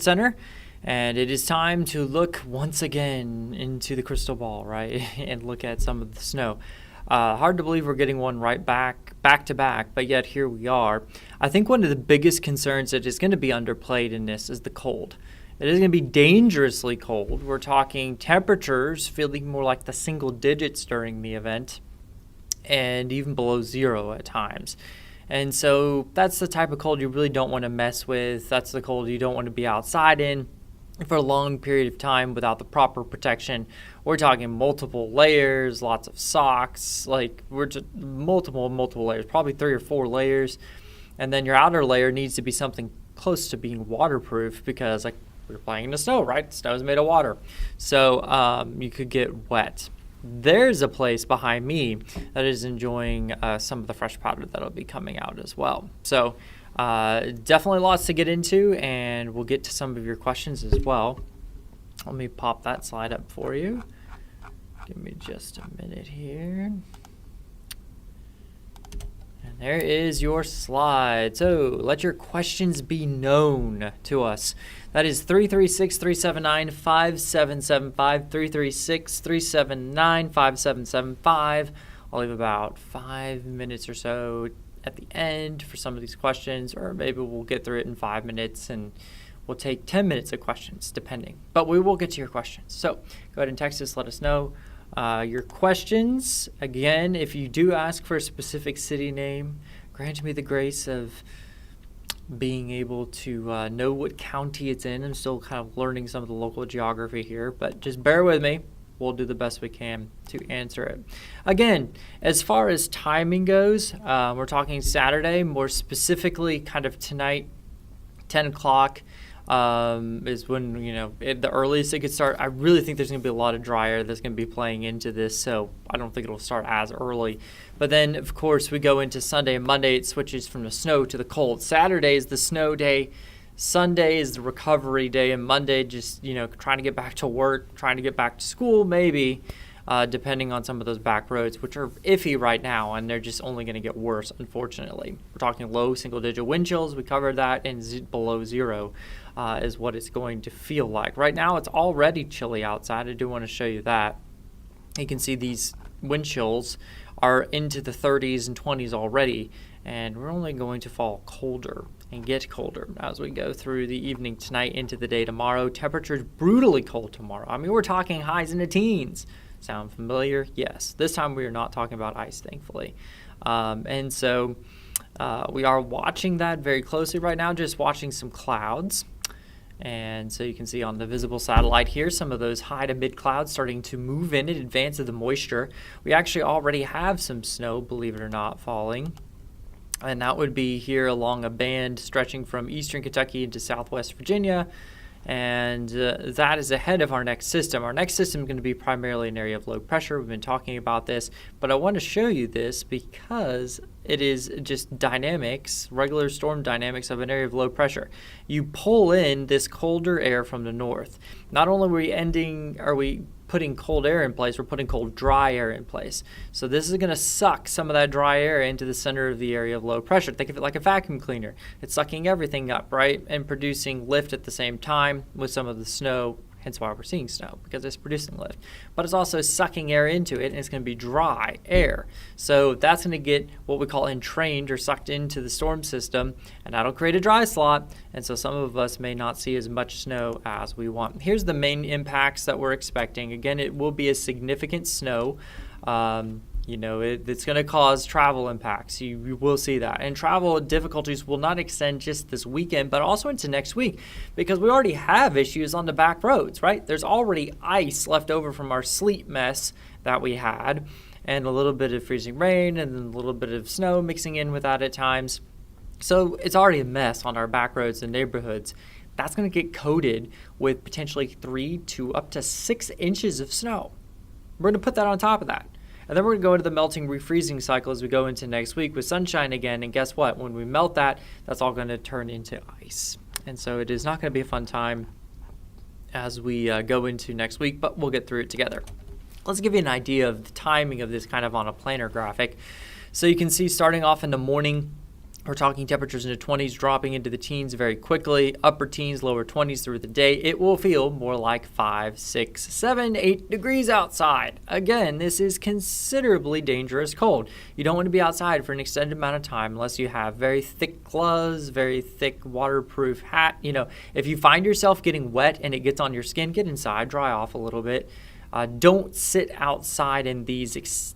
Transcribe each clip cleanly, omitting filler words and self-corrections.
Center, and it is time to look once again into the crystal ball, right, and look at some of the snow. Hard to believe we're getting one right back to back, but yet here we are. I think one of the biggest concerns that is going to be underplayed in this is the cold. It is going to be dangerously cold. We're talking temperatures feeling more like the single digits during the event and even below zero at times. And so that's the type of cold you really don't want to mess with. That's the cold you don't want to be outside in for a long period of time without the proper protection. We're talking multiple layers, lots of socks, like we're just multiple layers, probably 3 or 4 layers. And then your outer layer needs to be something close to being waterproof because like we're playing in the snow, right? Snow is made of water. So you could get wet. There's a place behind me that is enjoying some of the fresh powder that'll be coming out as well. So definitely lots to get into, and we'll get to some of your questions as well. Let me pop that slide up for you. Give me just a minute here. And there is your slide. So let your questions be known to us. That is 336-379-5775, 336-379-5775. I'll leave about 5 minutes or so at the end for some of these questions, or maybe we'll get through it in 5 minutes and we'll take 10 minutes of questions, depending. But we will get to your questions. So go ahead and text us, let us know your questions. Again, if you do ask for a specific city name, grant me the grace of being able to know what county it's in. I'm still kind of learning some of the local geography here, but just bear with me. We'll do the best we can to answer it. Again, as far as timing goes, we're talking Saturday, more specifically kind of tonight, 10 o'clock is when, the earliest it could start. I really think there's going to be a lot of dry air that's going to be playing into this, so I don't think it'll start as early. But then, of course, we go into Sunday and Monday. It switches from the snow to the cold. Saturday is the snow day. Sunday is the recovery day, and Monday just, trying to get back to work, trying to get back to school, maybe, depending on some of those back roads, which are iffy right now, and they're just only going to get worse, unfortunately. We're talking low single-digit wind chills. We covered that, and below zero is what it's going to feel like. Right now, it's already chilly outside. I do want to show you that. You can see these wind chills are into the 30s and 20s already, and we're only going to fall colder and get colder as we go through the evening tonight into the day tomorrow. Temperatures brutally cold tomorrow. I mean, we're talking highs in the teens. Sound familiar? Yes. This time we are not talking about ice, thankfully. And so we are watching that very closely right now, just watching some clouds. And so you can see on the visible satellite here, some of those high to mid clouds starting to move in advance of the moisture. We actually already have some snow, believe it or not, falling. And that would be here along a band stretching from eastern Kentucky into southwest Virginia. And that is ahead of our next system. Our next system is going to be primarily an area of low pressure. We've been talking about this, but I want to show you this because it is just dynamics, regular storm dynamics of an area of low pressure. You pull in this colder air from the north. Not only are we putting cold air in place, we're putting cold dry air in place. So this is going to suck some of that dry air into the center of the area of low pressure. Think of it like a vacuum cleaner. It's sucking everything up, right? And producing lift at the same time with some of the snow, hence why we're seeing snow, because it's producing lift. But it's also sucking air into it, and it's going to be dry air. So that's going to get what we call entrained or sucked into the storm system, and that'll create a dry slot. And so some of us may not see as much snow as we want. Here's the main impacts that we're expecting. Again, it will be a significant snow. It's going to cause travel impacts. You will see that. And travel difficulties will not extend just this weekend, but also into next week, because we already have issues on the back roads, right? There's already ice left over from our sleet mess that we had, and a little bit of freezing rain, and then a little bit of snow mixing in with that at times. So it's already a mess on our back roads and neighborhoods. That's going to get coated with potentially 3 to up to 6 inches of snow. We're going to put that on top of that. And then we're going to go into the melting refreezing cycle as we go into next week with sunshine again. And guess what? When we melt that, that's all going to turn into ice. And so it is not going to be a fun time as we go into next week, but we'll get through it together. Let's give you an idea of the timing of this kind of on a planar graphic. So you can see starting off in the morning, We're talking temperatures in the 20s dropping into the teens very quickly, upper teens, lower 20s through the day. It will feel more like 5, 6, 7, 8 degrees outside. Again, this is considerably dangerous cold. You don't want to be outside for an extended amount of time unless you have very thick gloves, very thick waterproof hat. If you find yourself getting wet and it gets on your skin, get inside, dry off a little bit. Don't sit outside in these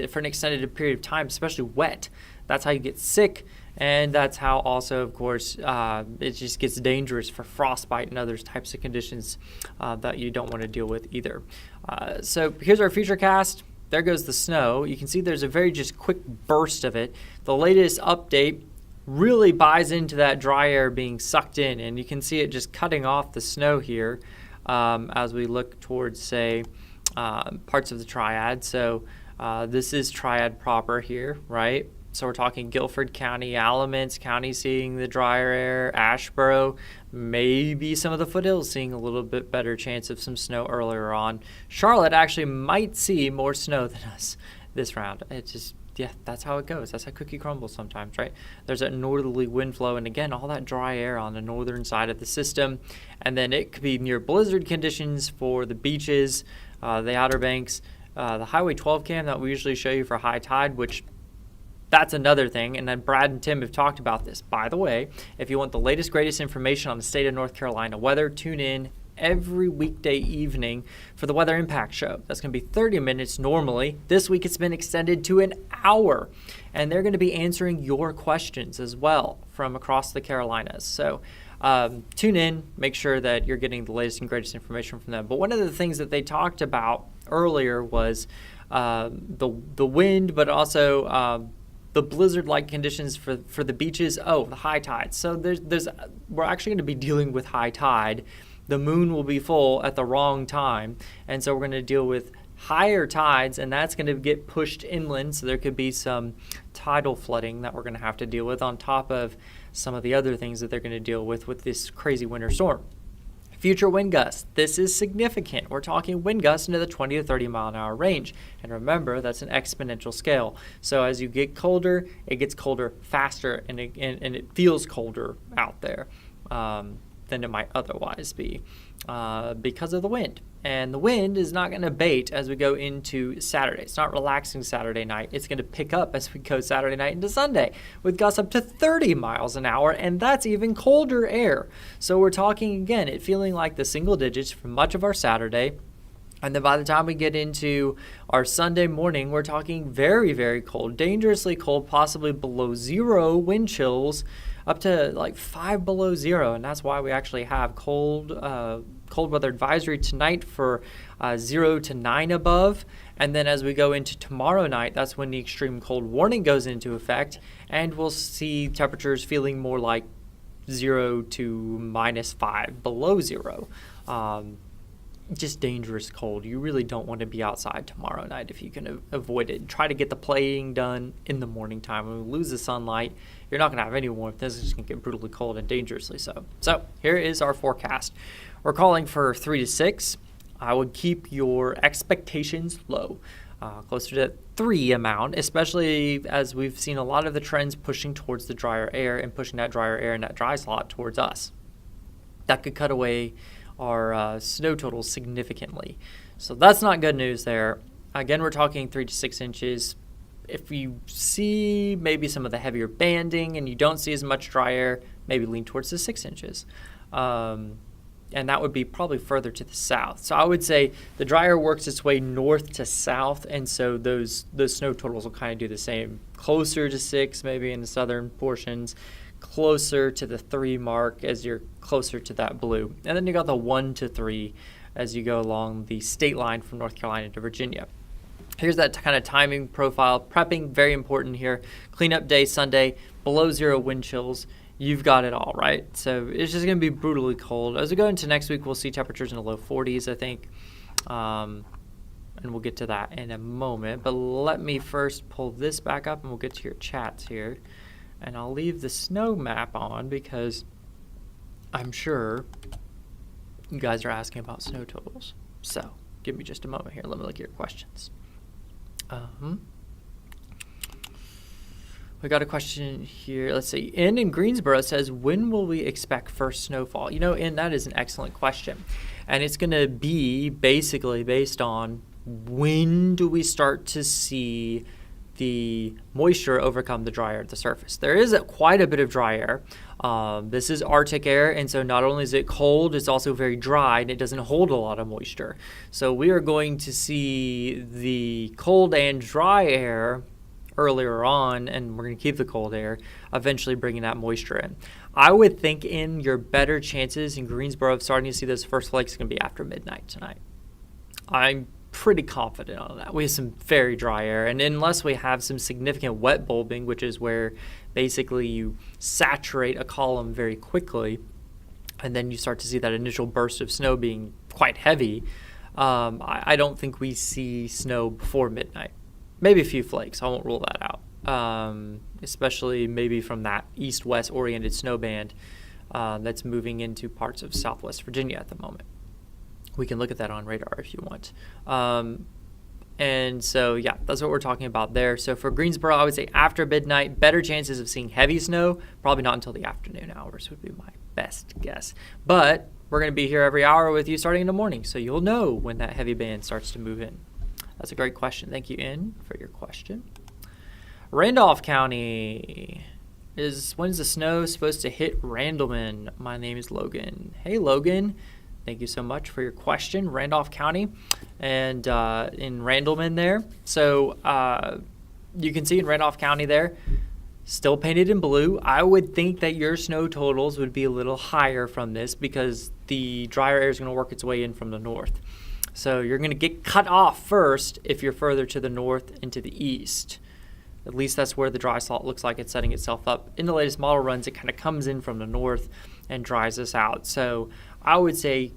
for an extended period of time, especially wet. That's how you get sick. And that's how also, of course, it just gets dangerous for frostbite and other types of conditions that you don't want to deal with either. So here's our future cast. There goes the snow. You can see there's a very just quick burst of it. The latest update really buys into that dry air being sucked in, and you can see it just cutting off the snow here as we look towards, say, parts of the triad. So this is triad proper here, right? So we're talking Guilford County, Alamance County seeing the drier air, Asheboro, maybe some of the foothills seeing a little bit better chance of some snow earlier on. Charlotte actually might see more snow than us this round. It's just, that's how it goes. That's how cookie crumbles sometimes, right? There's that northerly wind flow, and again, all that dry air on the northern side of the system. And then it could be near blizzard conditions for the beaches, the Outer Banks, the Highway 12 cam that we usually show you for high tide, which that's another thing, and then Brad and Tim have talked about this. By the way, if you want the latest, greatest information on the state of North Carolina weather, tune in every weekday evening for the Weather Impact Show. That's going to be 30 minutes normally. This week it's been extended to an hour, and they're going to be answering your questions as well from across the Carolinas. So tune in, make sure that you're getting the latest and greatest information from them. But one of the things that they talked about earlier was the wind, but also the blizzard-like conditions for the beaches. The high tide. So we're actually going to be dealing with high tide. The moon will be full at the wrong time, and so we're going to deal with higher tides, and that's going to get pushed inland. So there could be some tidal flooding that we're going to have to deal with on top of some of the other things that they're going to deal with this crazy winter storm. Future wind gusts. This is significant. We're talking wind gusts into the 20 to 30 mile an hour range. And remember, that's an exponential scale. So as you get colder, it gets colder faster, and it feels colder out there than it might otherwise be because of the wind. And the wind is not going to abate as we go into Saturday. It's not relaxing Saturday night. It's going to pick up as we go Saturday night into Sunday with gusts up to 30 miles an hour, and that's even colder air. So we're talking, again, it feeling like the single digits for much of our Saturday. And then by the time we get into our Sunday morning, we're talking very, very cold, dangerously cold, possibly below zero wind chills, up to like 5 below zero. And that's why we actually have cold weather advisory tonight for 0 to 9 above. And then as we go into tomorrow night, that's when the extreme cold warning goes into effect. And we'll see temperatures feeling more like 0 to -5 below zero. Just dangerous cold. You really don't want to be outside tomorrow night if you can avoid it. Try to get the playing done in the morning time. When we lose the sunlight, you're not going to have any warmth. This is just going to get brutally cold and dangerously so. So here is our forecast. We're calling for 3 to 6. I would keep your expectations low, closer to 3 amount, especially as we've seen a lot of the trends pushing towards the drier air and pushing that drier air and that dry slot towards us. That could cut away our snow totals significantly. So that's not good news there. Again, we're talking 3 to 6 inches. If you see maybe some of the heavier banding and you don't see as much dry air, maybe lean towards the 6 inches. And that would be probably further to the south. So I would say the dry air works its way north to south, and so those snow totals will kind of do the same. Closer to 6 maybe in the southern portions, closer to the 3 mark as you're closer to that blue. And then you got the 1 to 3 as you go along the state line from North Carolina to Virginia. Here's that kind of timing profile. Prepping, very important here. Cleanup day Sunday, below zero wind chills. You've got it all, right? So it's just going to be brutally cold. As we go into next week, we'll see temperatures in the low 40s, I think. And we'll get to that in a moment. But let me first pull this back up, and we'll get to your chats here. And I'll leave the snow map on because I'm sure you guys are asking about snow totals. So give me just a moment here. Let me look at your questions. We got a question here. Let's see. In Greensboro says, when will we expect first snowfall? And that is an excellent question. And it's going to be basically based on when do we start to see the moisture overcome the dry air at the surface. There is quite a bit of dry air. This is Arctic air, and so not only is it cold, it's also very dry, and it doesn't hold a lot of moisture. So we are going to see the cold and dry air earlier on, and we're going to keep the cold air, eventually bringing that moisture in. I would think in your better chances in Greensboro of starting to see those first flakes is going to be after midnight tonight. I'm pretty confident on that. We have some very dry air, and unless we have some significant wet bulbing, which is where basically you saturate a column very quickly, and then you start to see that initial burst of snow being quite heavy, I don't think we see snow before midnight. Maybe a few flakes. I won't rule that out, especially maybe from that east-west oriented snow band that's moving into parts of southwest Virginia at the moment. We can look at that on radar if you want. And so, yeah, that's what we're talking about there. So for Greensboro, I would say after midnight, better chances of seeing heavy snow, probably not until the afternoon hours would be my best guess. But we're going to be here every hour with you starting in the morning, so you'll know when that heavy band starts to move in. That's a great question. Thank you, In, for your question. Randolph County when's the snow supposed to hit Randleman? My name is Logan. Hey, Logan. Thank you so much for your question. Randolph County and in Randleman there. So you can see in Randolph County there, still painted in blue. I would think that your snow totals would be a little higher from this because the drier air is going to work its way in from the north. So you're going to get cut off first if you're further to the north and to the east. At least that's where the dry slot looks like it's setting itself up. In the latest model runs, it kind of comes in from the north and dries us out. So I would say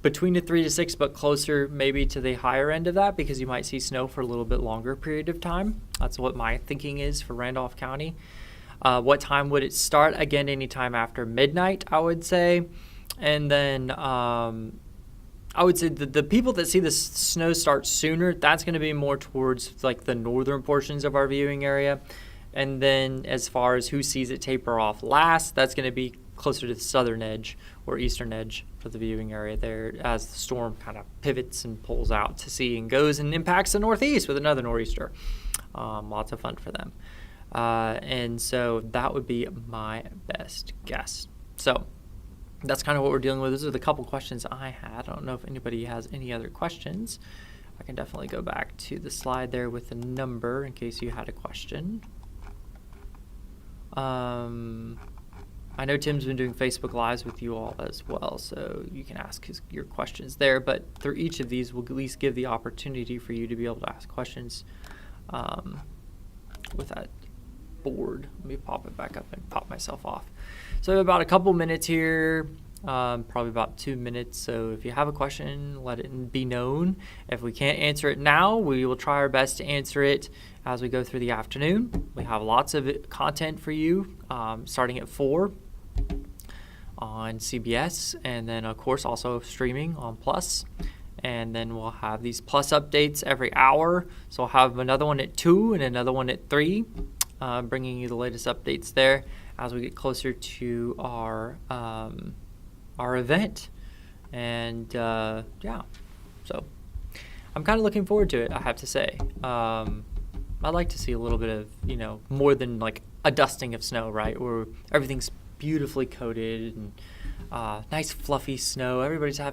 between the 3 to 6, but closer maybe to the higher end of that because you might see snow for a little bit longer period of time. That's what my thinking is for Randolph County. What time would it start? Again, anytime after midnight, I would say. And then I would say the people that see the snow start sooner, that's going to be more towards like the northern portions of our viewing area. And then as far as who sees it taper off last, that's going to be closer to the southern edge or eastern edge of the viewing area there as the storm kind of pivots and pulls out to sea and goes and impacts the northeast with another nor'easter. Lots of fun for them. And so that would be my best guess. So that's kind of what we're dealing with. Those are the couple questions I had. I don't know if anybody has any other questions. I can definitely go back to the slide there with the number in case you had a question. I know Tim's been doing Facebook Lives with you all as well, so you can ask your questions there. But through each of these, we'll at least give the opportunity for you to be able to ask questions with that board. Let me pop it back up and pop myself off. So about a couple minutes here, probably about 2 minutes. So if you have a question, let it be known. If we can't answer it now, we will try our best to answer it as we go through the afternoon. We have lots of content for you starting at 4 on CBS, and then of course also streaming on Plus. And then we'll have these Plus updates every hour. So we'll have another one at 2 and another one at 3, bringing you the latest updates there as we get closer to our event. And yeah, so I'm kind of looking forward to it, I have to say. I'd like to see a little bit of, more than like a dusting of snow, right? Where everything's beautifully coated and nice fluffy snow. Everybody's having